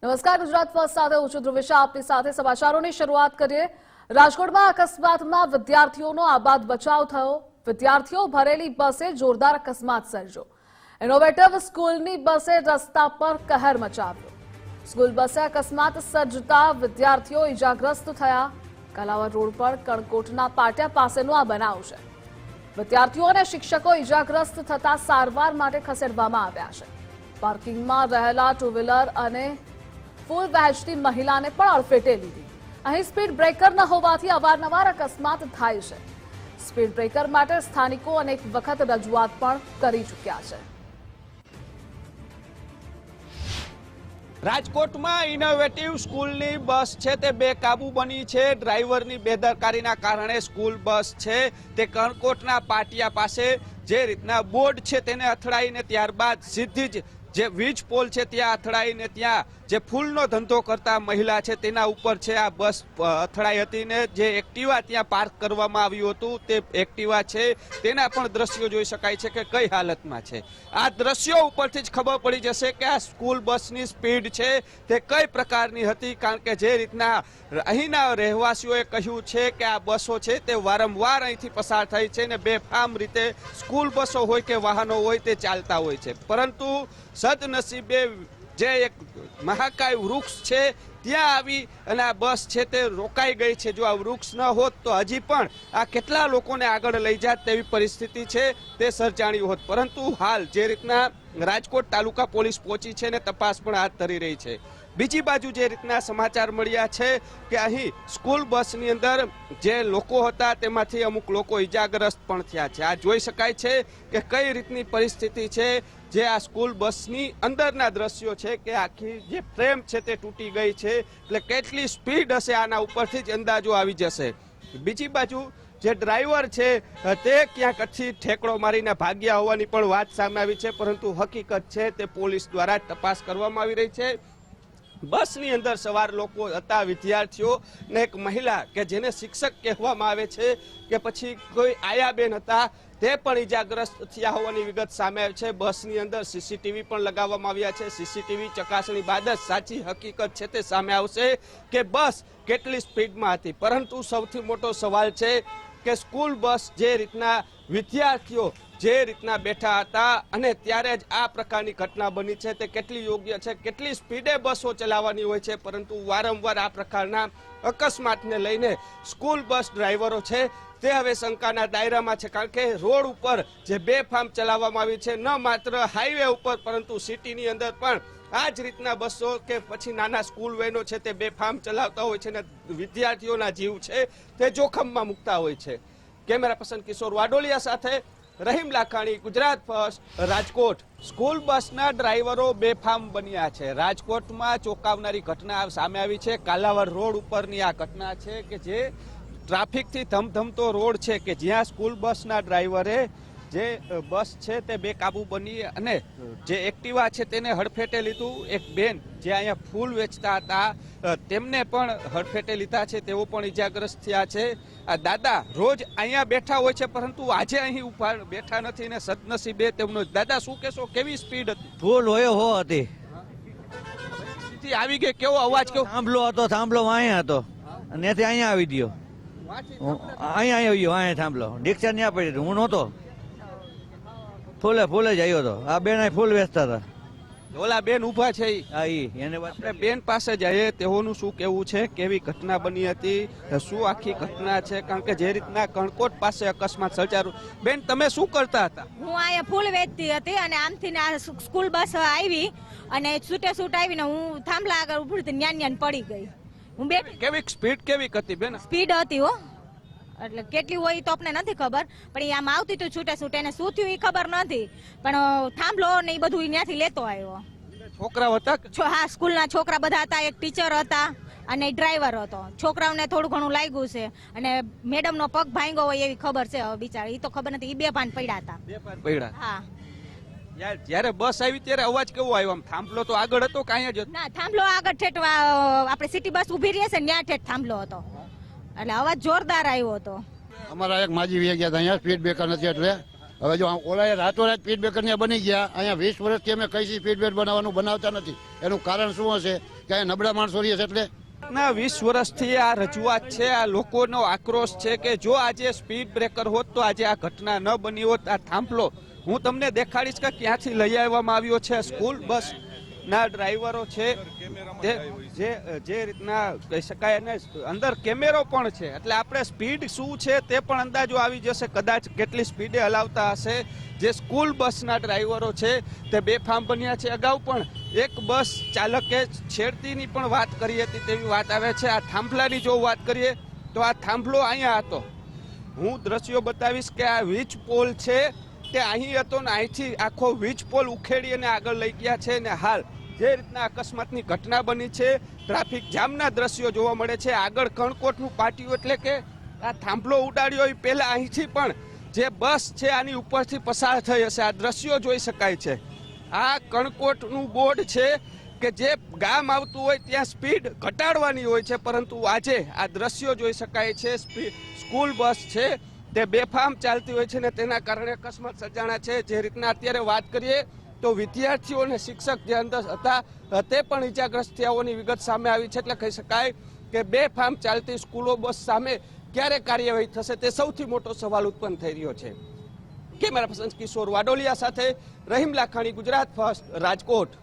નમસ્કાર, ગુજરાત ફર્સ્ટ સાથે હું છું ધ્રુવિશા આપની સાથે સમાચારોની શરૂઆત કરીએ। રાજકોટમાં અકસ્માતમાં વિદ્યાર્થીઓનો આબાદ બચાવ થયો। વિદ્યાર્થીઓ ભરેલી બસે જોરદાર અકસ્માત સર્જ્યો। ઇનોવેટિવ સ્કૂલની બસે રસ્તા પર કહેર મચાવ્યો। સ્કૂલ બસે અકસ્માત સર્જતા વિદ્યાર્થીઓ ઇજાગ્રસ્ત થયા। કલાવર રોડ પર કણકોટના પાટિયા પાસેનો આ બનાવ છે। વિદ્યાર્થીઓ અને શિક્ષકો ઇજાગ્રસ્ત થતા સારવાર માટે ખસેડવામાં આવ્યા છે। પાર્કિંગમાં રહેલા ટુ વ્હીલર અને ફૂલ વહેંચતી મહિલાને પણ અડફેટે લીધી। અહીં સ્પીડ બ્રેકર ન હોવાથી અવારનવાર અકસ્માત થાય છે। સ્પીડ બ્રેકર માટે સ્થાનિકો અનેક વખત રજૂઆત પણ કરી ચૂક્યા છે। રાજકોટમાં ઇનોવેટિવ સ્કૂલની બસ છે તે બેકાબુ બની છે। ડ્રાઈવરની બેદરકારીના કારણે સ્કૂલ બસ છે તે કણકોટના પાટિયા પાસે જે રીતના બોર્ડ છે તેને અથડાઈને ત્યારબાદ સીધી જ જે વીજ પોલ છે ત્યાં અથડાઈને ત્યાં જે ફૂલનો ધંધો કરતા મહિલા છે તેના ઉપર છે આ બસ અથડાઈ હતી ને જે એક્ટિવા ત્યાં પાર્ક કરવામાં આવ્યું હતું તે એક્ટિવા છે તેના પણ દ્રશ્યો જોઈ શકાય છે કે કઈ હાલતમાં છે। આ દ્રશ્યો ઉપરથી જ ખબર પડી જશે કે આ સ્કૂલ બસની સ્પીડ છે તે કઈ પ્રકારની હતી, કારણ કે જે રીતના અહીંના રહેવાસીઓએ કહ્યું છે કે આ બસો છે તે વારંવાર અહીંથી પસાર થાય છે ને બેફામ રીતે સ્કૂલ બસો હોય કે વાહનો હોય તે ચાલતા હોય છે, પરંતુ સદનસીબે જે એક મહાકાય વૃક્ષ છે ત્યાં આવી અને આ બસ છે તે રોકાઈ ગઈ છે। જો આ વૃક્ષ ન હોત તો હજી પણ આ કેટલા લોકોને આગળ લઈ જાત તેવી પરિસ્થિતિ છે તે સર્જાણી હોત, પરંતુ હાલ જે રીતના રાજકોટ તાલુકા પોલીસ પહોંચી છે ને તપાસ પણ હાથ ધરી રહી છે। બીજી બાજુ જે રીતના સમાચાર મળ્યા છે કે અહીં સ્કૂલ બસની અંદર જે લોકો હતા તેમાંથી અમુક લોકો ઇજાગ્રસ્ત પણ થયા છે। આ જોઈ શકાય છે કે કઈ રીતની પરિસ્થિતિ છે। જે આ સ્કૂલ બસની અંદરના દ્રશ્યો છે કે આખી જે ફ્રેમ છે તે તૂટી ગઈ છે, એટલે કેટલી સ્પીડ હશે આના ઉપરથી જ અંદાજો આવી જશે। બીજી બાજુ જે ડ્રાઈવર છે તે ક્યાંકથી ઠેકડો મારીને ભાગ્યા હોવાની પણ વાત સામે આવી છે, પરંતુ હકીકત છે તે પોલીસ દ્વારા તપાસ કરવામાં આવી રહી છે। બસની અંદર સવાર લોકો હતા, વિદ્યાર્થીઓ ને એક મહિલા કે જેને શિક્ષક કહેવામાં આવે છે કે પછી કોઈ આયાબેન હતા તે પણ ઇજાગ્રસ્ત થયા હોવાની વિગત સામે આવી છે। બસની અંદર સીસીટીવી પણ લગાવવામાં આવ્યા છે। સીસીટીવી ચકાસણી બાદ જ સાચી હકીકત છે તે સામે આવશે કે બસ કેટલી સ્પીડમાં હતી, પરંતુ સૌથી મોટો સવાલ છે કે સ્કૂલ બસ જે રીતના વિદ્યાર્થીઓ જે રીતના બેઠા હતા અને ત્યારે જ આ પ્રકારની ઘટના બની છે તે કેટલી યોગ્ય છે। કેટલી સ્પીડે બસો ચલાવવાની હોય છે, પરંતુ વારંવાર આ પ્રકારના અકસ્માતને લઈને સ્કૂલ બસ ડ્રાઈવરો છે તે હવે શંકાના દાયરામાં છે, કારણ કે રોડ ઉપર જે બેફામ ચલાવવામાં આવી છે, ન માત્ર હાઈવે ઉપર પરંતુ સિટીની અંદર પણ આ જ રીતના બસો કે પછી નાના સ્કૂલ વેનો છે તે બેફામ ચલાવતા હોય છે અને વિદ્યાર્થીઓના જીવ છે તે જોખમમાં મૂકતા હોય છે। કેમેરા પર્સન કિશોર વાડોલિયા સાથે રહીમ લાખાણી, ગુજરાત ફર્સ્ટ, રાજકોટ। સ્કૂલ બસના ડ્રાઈવરો બેફામ બન્યા છે। રાજકોટમાં ચોંકાવનારી ઘટના સામે આવી છે। કાલાવર રોડ ઉપરની આ ઘટના છે કે જે ટ્રાફિકથી ધમધમતો રોડ છે કે જ્યાં સ્કૂલ બસના ડ્રાઈવરે જે બસ છે તે બેકાબુ બની અને જે એક્ટિવા છે તેને હડફેટે લીધું। એક બેન જે અહીંયા ફૂલ વેચતા હતા તેમને પણ હડફેટે લીધા છે, તેઓ પણ ઇજાગ્રસ્ત થયા છે। આ દાદા રોજ અહીંયા બેઠા હોય છે, પરંતુ આજે અહીં ઉભા બેઠા નથી ને સદનસીબે તેમનો। દાદા શું કહેશો, કેવી સ્પીડ હતી? ફૂલ હોય હો હતી, આવી ગઈ, કેવો અવાજ, કેવો થાંભલો હતો, થાંભલો અહીંયા હતો અને ત્યાંથી અહીંયા આવી ગયો, અહીંયા આવી ગયો, અહીંયા થાંભલો ડિક્શન ત્યાં પડી હું નહોતો, ફૂલે જ આવ્યો હતો। આ બેન ફૂલ વેચતા હતા, ઓલા બેન ઉભા છે એને આપણે બેન પાસે જઈએ, તેઓનું શું કેવું છે, કેવી ઘટના બની હતી, શું આખી ઘટના છે, કારણ કે જે રીતના કણકોટ પાસે અકસ્માત સર્જાયું। બેન તમે શું કરતા હતા? હું અહીંયા ફૂલ વેચતી હતી અને આમથી સ્કૂલ બસ આવી અને છૂટે છૂટ આવીને હું થાંભલા આગળ ઉભી હતી, ન્યાન પડી ગઈ। હું બેઠી, કેવી સ્પીડ કેવી હતી બેન? સ્પીડ હતી હો, એટલે કેટલી હોય તો આપણે નથી ખબર, પણ એ આમ આવતી તો છૂટે છૂટે એને શું થયું એ ખબર નથી, પણ થાંભલો ને એ બધું ત્યાંથી લેતો આવ્યો। છોકરાઓ હતા? હા, સ્કૂલના છોકરા બધા હતા, એક ટીચર હતા અને ડ્રાઈવર હતો। છોકરાઓને થોડું ઘણું લાગ્યું છે અને મેડમનો પગ ભાંગ્યો હોય એવી ખબર છે, હવે બિચારા એ તો ખબર નથી, એ બેભાન પડ્યા હતા। બેભાન પડ્યા? હા। જયારે બસ આવી ત્યારે અવાજ કેવો આવ્યો? આમ થાંભલો તો આગળ હતો કે અહીંયા જ? ના, થાંભલો આગળ ઠેઠ આપણે સિટી બસ ઉભી રહી છે ને ત્યાં ઠેઠ થાંભલો હતો, એટલે અવાજ જોરદાર આવ્યો હતો। અમારા એક માજી વી ગયા હતા અહીંયા, સ્પીડ બ્રેકર નથી એટલે હવે જો ઓલાએ રાતોરાત સ્પીડ બ્રેકર ને બની ગયા, અહીંયા 20 વર્ષથી અમે કઈ સ્પીડ બ્રેકર બનાવતા નથી. એનું કારણ શું હશે કે અહીંયા નબળા માણસો રહીએ છે એટલે? ના 20 વર્ષથી આ રજૂઆત છે, આ લોકોનો આક્રોશ છે કે જો આજે સ્પીડ બ્રેકર હોત તો આજે આ ઘટના ન બની હોત. આ થાંભલો હું તમને દેખાડીશ કે ક્યાંથી લઈ આવવામાં આવ્યો છે. સ્કૂલ બસ ના ડ્રાઈવરો છે તે જે રીતના કહી શકાય, અને અંદર કેમેરો પણ છે, એટલે આપણે સ્પીડ શું છે તે પણ અંદાજો આવી જશે. કદાચ કેટલી સ્પીડે હલાવતા હશે. જે સ્કૂલ બસના ડ્રાઈવરો છે તે બેફામ બન્યા છે. અગાઉ પણ એક બસ ચાલકે છેડતીની પણ વાત કરી હતી તેવી વાત આવે છે. આ થાંભલાની જો વાત કરીએ તો આ થાંભલો અહીંયા હતો. હું દ્રશ્યો બતાવીશ કે આ વીજ પોલ છે તે અહીં હતો ને અહીંથી આખો વીજ પોલ ઉખેડી અને આગળ લઈ ગયા છે. ને હાલ જે રીતના અકસ્માતની ઘટના બની છે, ટ્રાફિક જામના દ્રશ્યો જોવા મળે છે. આગળ કણકોટનું પાટિયું, એટલે કે આ થાંભલો ઉડાડ્યો એ પહેલા અહીંથી પણ જે બસ છે આની ઉપરથી પસાર થઈ હશે. આ દ્રશ્યો જોઈ શકાય છે. આ કણકોટનું બોર્ડ છે કે જે ગામ આવતું હોય ત્યાં સ્પીડ ઘટાડવાની હોય છે, પરંતુ આજે આ દ્રશ્યો જોઈ શકાય છે. સ્કૂલ બસ છે તે બેફામ ચાલતી હોય છે ને તેના કારણે અકસ્માત સર્જાણા છે. જે રીતના અત્યારે વાત કરીએ તો વિદ્યાર્થીઓ અને શિક્ષક જે અંદર હતા તે પણ ઈજાગ્રસ્ત થયાઓની વિગત સામે આવી છે. એટલે કહી શકાય કે બેફામ ચાલતી સ્કૂલો બસ સામે ક્યારે કાર્યવાહી થશે તે સૌથી મોટો સવાલ ઉત્પન્ન થઈ રહ્યો છે. કેમેરા પર્સન કિશોર વાડોલિયા સાથે રહીમ લાખાણી, ગુજરાત ફર્સ્ટ, રાજકોટ.